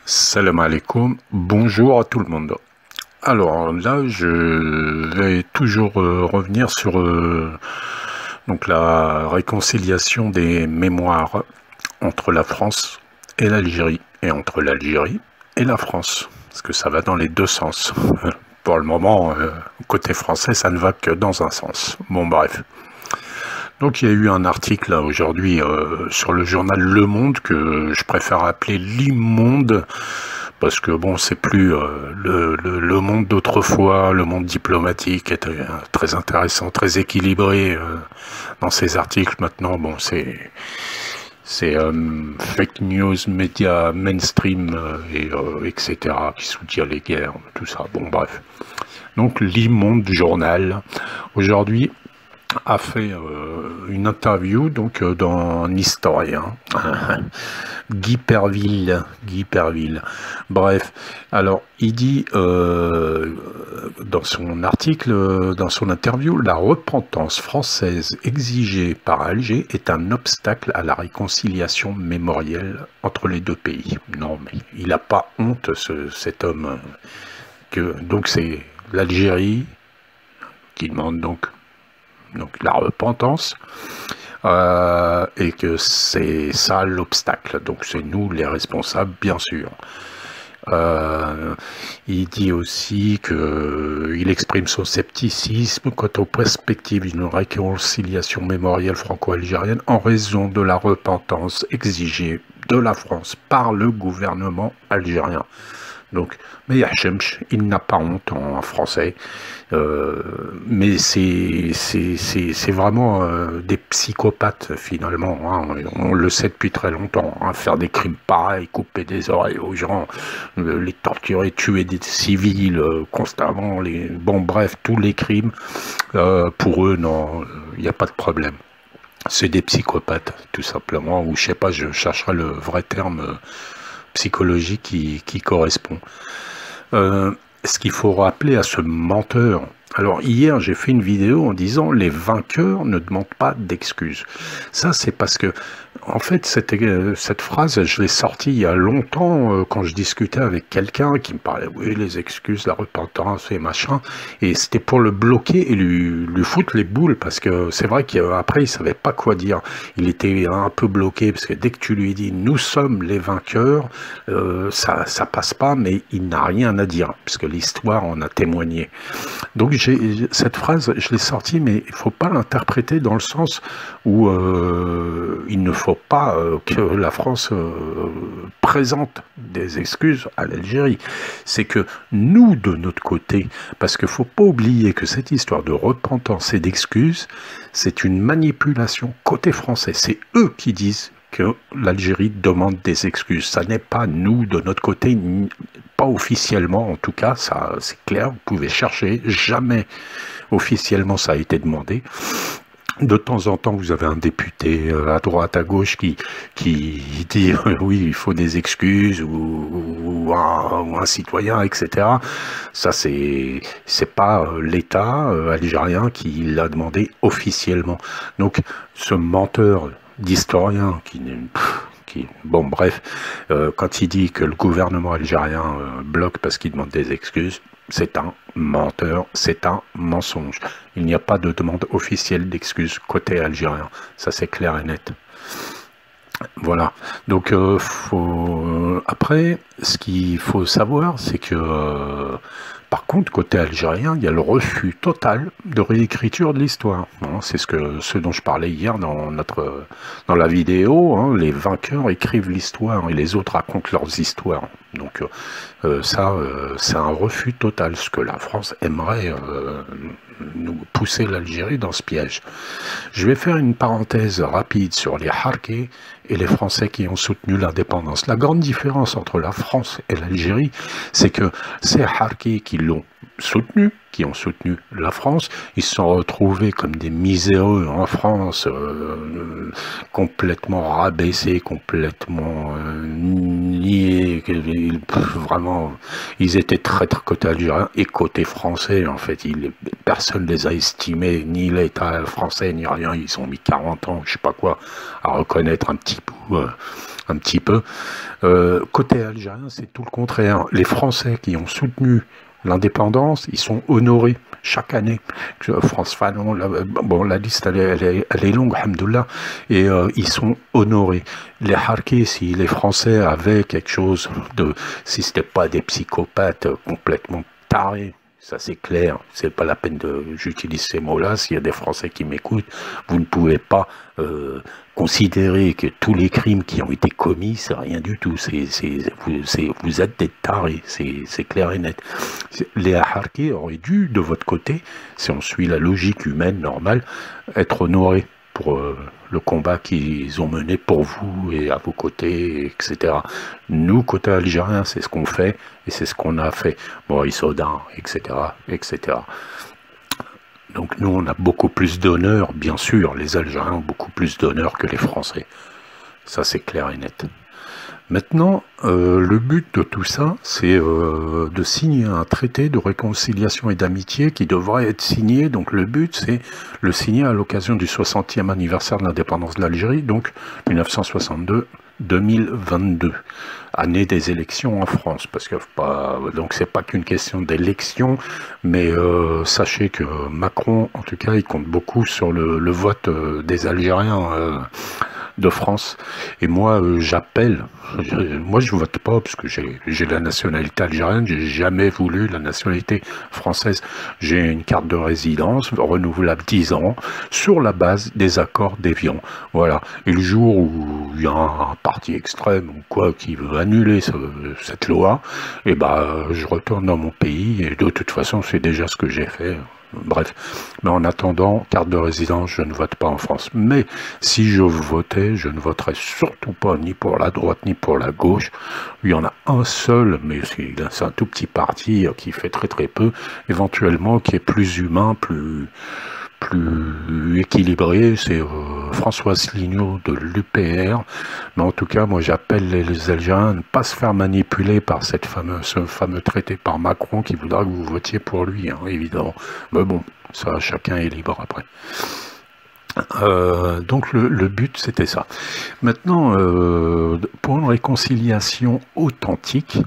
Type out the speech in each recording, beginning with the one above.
Salam alaikum, bonjour à tout le monde. Alors là, je vais toujours revenir sur donc la réconciliation des mémoires entre la France et l'Algérie, et entre l'Algérie et la France, parce que ça va dans les deux sens. Pour le moment, côté français, ça ne va que dans un sens. Bon, bref. Donc il y a eu un article aujourd'hui sur le journal Le Monde que je préfère appeler l'immonde, parce que bon, c'est plus le monde d'autrefois, le monde diplomatique était très intéressant, très équilibré dans ces articles. Maintenant, bon, c'est fake news, médias mainstream etc. qui soutient les guerres, tout ça. Bon, bref. Donc l'immonde journal aujourd'hui a fait une interview donc dans un historien, Guy Perville. Bref, alors il dit dans son article, dans son interview, la repentance française exigée par Alger est un obstacle à la réconciliation mémorielle entre les deux pays. Non, mais il n'a pas honte, cet homme. Donc c'est l'Algérie qui demande donc la repentance, et que c'est ça l'obstacle. Donc c'est nous les responsables, bien sûr. Il dit aussi qu'il exprime son scepticisme quant aux perspectives d'une réconciliation mémorielle franco-algérienne en raison de la repentance exigée de la France par le gouvernement algérien. Donc, mais Yachemch, il n'a pas honte en français, mais c'est vraiment des psychopathes finalement, hein. On le sait depuis très longtemps, hein, faire des crimes pareils, couper des oreilles aux gens, les torturer, tuer des civils constamment, bon bref, tous les crimes, pour eux, non, il n'y a pas de problème. C'est des psychopathes, tout simplement, ou je sais pas, je chercherai le vrai terme psychologique qui correspond. Ce qu'il faut rappeler à ce menteur, alors hier j'ai fait une vidéo en disant les vainqueurs ne demandent pas d'excuses. Ça c'est parce que en fait cette phrase je l'ai sortie il y a longtemps quand je discutais avec quelqu'un qui me parlait oui les excuses, la repentance et machin, et c'était pour le bloquer et lui foutre les boules, parce que c'est vrai qu'après il savait pas quoi dire, il était un peu bloqué parce que dès que tu lui dis nous sommes les vainqueurs, ça passe pas, mais il n'a rien à dire puisque l'histoire en a témoigné. Donc cette phrase, je l'ai sortie, mais il ne faut pas l'interpréter dans le sens où il ne faut pas que la France présente des excuses à l'Algérie. C'est que nous, de notre côté, parce qu'il ne faut pas oublier que cette histoire de repentance et d'excuses, c'est une manipulation côté français. C'est eux qui disent que l'Algérie demande des excuses. Ça n'est pas nous, de notre côté, pas officiellement en tout cas, ça c'est clair, vous pouvez chercher, jamais officiellement ça a été demandé. De temps en temps, vous avez un député à droite, à gauche qui dit oui, il faut des excuses, ou un citoyen, etc. Ça, c'est pas l'État algérien qui l'a demandé officiellement. Donc, ce menteur d'historien bon bref, quand il dit que le gouvernement algérien bloque parce qu'il demande des excuses, c'est un menteur, c'est un mensonge. Il n'y a pas de demande officielle d'excuses côté algérien, ça c'est clair et net. Voilà, donc après, ce qu'il faut savoir, c'est que par contre, côté algérien, il y a le refus total de réécriture de l'histoire. C'est ce dont je parlais hier dans la vidéo. Hein, les vainqueurs écrivent l'histoire et les autres racontent leurs histoires. Donc ça, c'est un refus total. Ce que la France aimerait nous pousser l'Algérie dans ce piège. Je vais faire une parenthèse rapide sur les Harkis et les Français qui ont soutenu l'indépendance. La grande différence entre la France et l'Algérie, c'est que ces Harkis qui l'ont soutenu, qui ont soutenu la France, ils se sont retrouvés comme des miséreux en France, complètement rabaissés, complètement niés, vraiment, ils étaient traîtres côté algérien et côté français, en fait, personne les a estimés, ni l'État français, ni rien, ils ont mis 40 ans, je sais pas quoi, à reconnaître un petit bout un petit peu. Côté algérien, c'est tout le contraire. Les Français qui ont soutenu l'indépendance, ils sont honorés chaque année. France Fanon, bon, la liste elle est longue, alhamdoulilah, et ils sont honorés. Les Harkis, si les Français avaient quelque chose de, si c'était pas des psychopathes complètement tarés, ça c'est clair, c'est pas la peine de, j'utilise ces mots-là, s'il y a des Français qui m'écoutent, vous ne pouvez pas considérer que tous les crimes qui ont été commis, c'est rien du tout, vous êtes des tarés, c'est clair et net. Les Harkis auraient dû, de votre côté, si on suit la logique humaine normale, être honorés pour le combat qu'ils ont mené pour vous et à vos côtés, etc. Nous, côté algérien, c'est ce qu'on fait et c'est ce qu'on a fait. Bon, Issoudun, etc., etc. Donc nous, on a beaucoup plus d'honneur, bien sûr. Les Algériens ont beaucoup plus d'honneur que les Français. Ça, c'est clair et net. Maintenant, le but de tout ça, c'est de signer un traité de réconciliation et d'amitié qui devrait être signé. Donc le but, c'est le signer à l'occasion du 60e anniversaire de l'indépendance de l'Algérie, donc 1962-2022, année des élections en France. Parce que donc c'est pas qu'une question d'élection, mais sachez que Macron, en tout cas, il compte beaucoup sur le vote des Algériens de France. Et moi, j'appelle, moi je vote pas parce que j'ai la nationalité algérienne, j'ai jamais voulu la nationalité française. J'ai une carte de résidence renouvelable 10 ans sur la base des accords d'Évian. Voilà. Et le jour où il y a un parti extrême ou quoi qui veut annuler cette loi, et ben je retourne dans mon pays et de toute façon c'est déjà ce que j'ai fait. Bref, mais en attendant, carte de résidence, je ne vote pas en France. Mais si je votais, je ne voterais surtout pas ni pour la droite ni pour la gauche. Il y en a un seul, mais c'est un tout petit parti qui fait très très peu, éventuellement qui est plus humain, plus équilibré, c'est François Asselineau de l'UPR. Mais en tout cas, moi j'appelle les Algériens à ne pas se faire manipuler par ce fameux traité par Macron qui voudra que vous votiez pour lui, hein, évidemment. Mais bon, ça, chacun est libre après. Donc le but c'était ça. Maintenant, pour une réconciliation authentique,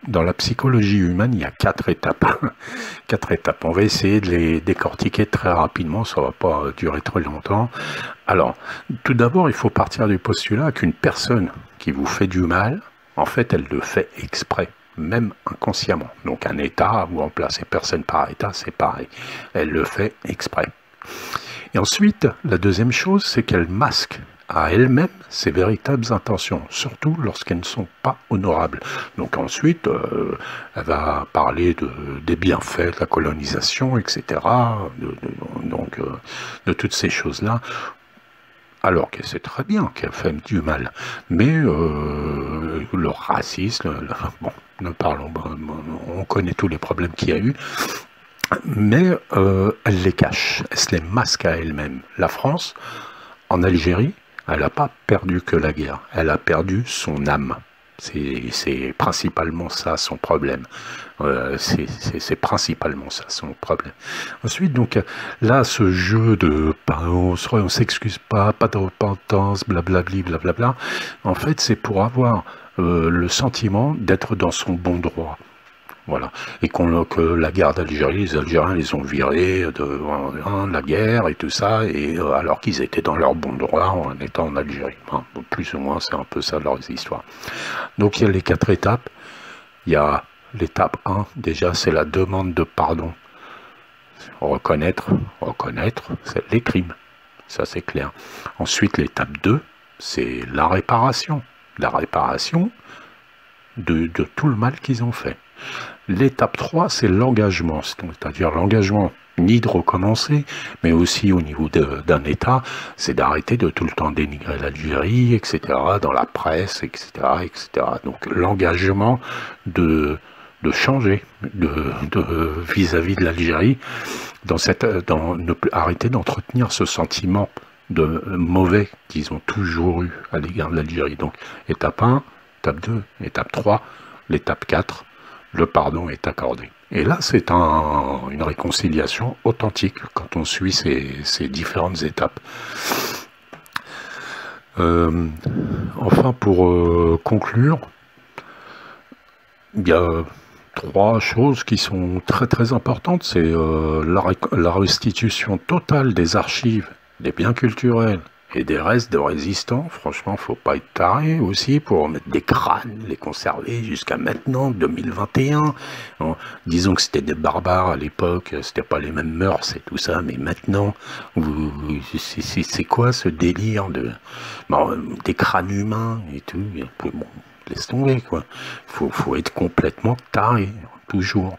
dans la psychologie humaine, il y a 4 étapes. 4 étapes. On va essayer de les décortiquer très rapidement, ça ne va pas durer très longtemps. Alors, tout d'abord, il faut partir du postulat qu'une personne qui vous fait du mal, en fait, elle le fait exprès, même inconsciemment. Donc un État, vous remplacez personne par État, c'est pareil. Elle le fait exprès. Et ensuite, la deuxième chose, c'est qu'elle masque à elle-même ses véritables intentions, surtout lorsqu'elles ne sont pas honorables. Donc ensuite, elle va parler des bienfaits de la colonisation, etc., de toutes ces choses-là, alors que c'est très bien qu'elle fait du mal. Mais le racisme, bon, ne parlons pas, on connaît tous les problèmes qu'il y a eu, mais elle les cache, elle se les masque à elle-même. La France, en Algérie, elle n'a pas perdu que la guerre, elle a perdu son âme. C'est principalement ça son problème. C'est principalement ça son problème. Ensuite, donc là, ce jeu de on s'excuse pas de repentance, blablabli, blablabla, en fait, c'est pour avoir le sentiment d'être dans son bon droit. Voilà. Et que la guerre d'Algérie, les Algériens les ont virés de la guerre et tout ça, et alors qu'ils étaient dans leur bon droit en étant en Algérie. Hein, plus ou moins, c'est un peu ça leurs histoires. Donc il y a les 4 étapes. Il y a l'étape 1, déjà, c'est la demande de pardon. Reconnaître, c'est les crimes. Ça, c'est clair. Ensuite, l'étape 2, c'est la réparation. La réparation de tout le mal qu'ils ont fait. L'étape 3, c'est l'engagement, c'est-à-dire l'engagement ni de recommencer, mais aussi au niveau d'un État, c'est d'arrêter de tout le temps dénigrer l'Algérie, etc., dans la presse, etc., etc. Donc l'engagement de changer vis-à-vis de l'Algérie, arrêter d'entretenir ce sentiment de mauvais qu'ils ont toujours eu à l'égard de l'Algérie. Donc étape 1, étape 2, étape 3, l'étape 4, le pardon est accordé. Et là, c'est une réconciliation authentique quand on suit ces différentes étapes. Enfin, pour conclure, il y a trois choses qui sont très très importantes. C'est la restitution totale des archives, des biens culturels et des restes de résistants. Franchement, faut pas être taré aussi pour mettre des crânes, les conserver jusqu'à maintenant, 2021. Bon, disons que c'était des barbares à l'époque, c'était pas les mêmes mœurs et tout ça, mais maintenant, c'est quoi ce délire de des crânes humains et tout? Bon, laisse tomber, quoi. Faut être complètement taré, toujours.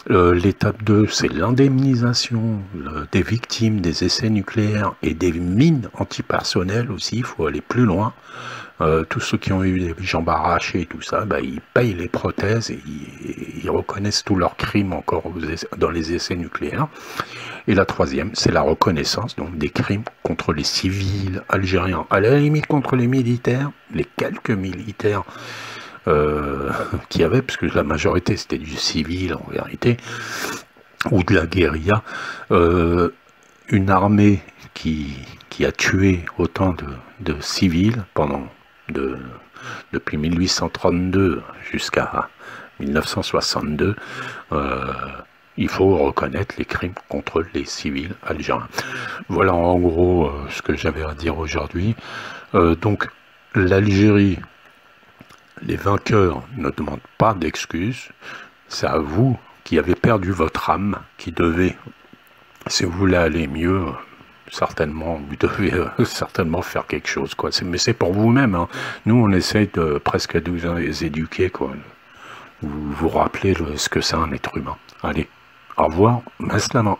L'étape 2, c'est l'indemnisation des victimes des essais nucléaires et des mines antipersonnelles aussi. Il faut aller plus loin. Tous ceux qui ont eu des jambes arrachées et tout ça, ils payent les prothèses et ils reconnaissent tous leurs crimes encore dans les essais nucléaires. Et la troisième, c'est la reconnaissance donc des crimes contre les civils algériens. À la limite contre les militaires, les quelques militaires qu'il y avait, parce que la majorité c'était du civil en vérité, ou de la guérilla, une armée qui a tué autant de civils depuis 1832 jusqu'à 1962, il faut reconnaître les crimes contre les civils algériens. Voilà en gros ce que j'avais à dire aujourd'hui. Donc l'Algérie, les vainqueurs ne demandent pas d'excuses, c'est à vous qui avez perdu votre âme, qui devez, si vous voulez aller mieux, certainement, vous devez certainement faire quelque chose, quoi. Mais c'est pour vous-même, hein. Nous, on essaye de presque à 12 ans les éduquer, quoi. Vous vous rappelez ce que c'est un être humain. Allez, au revoir, maslama.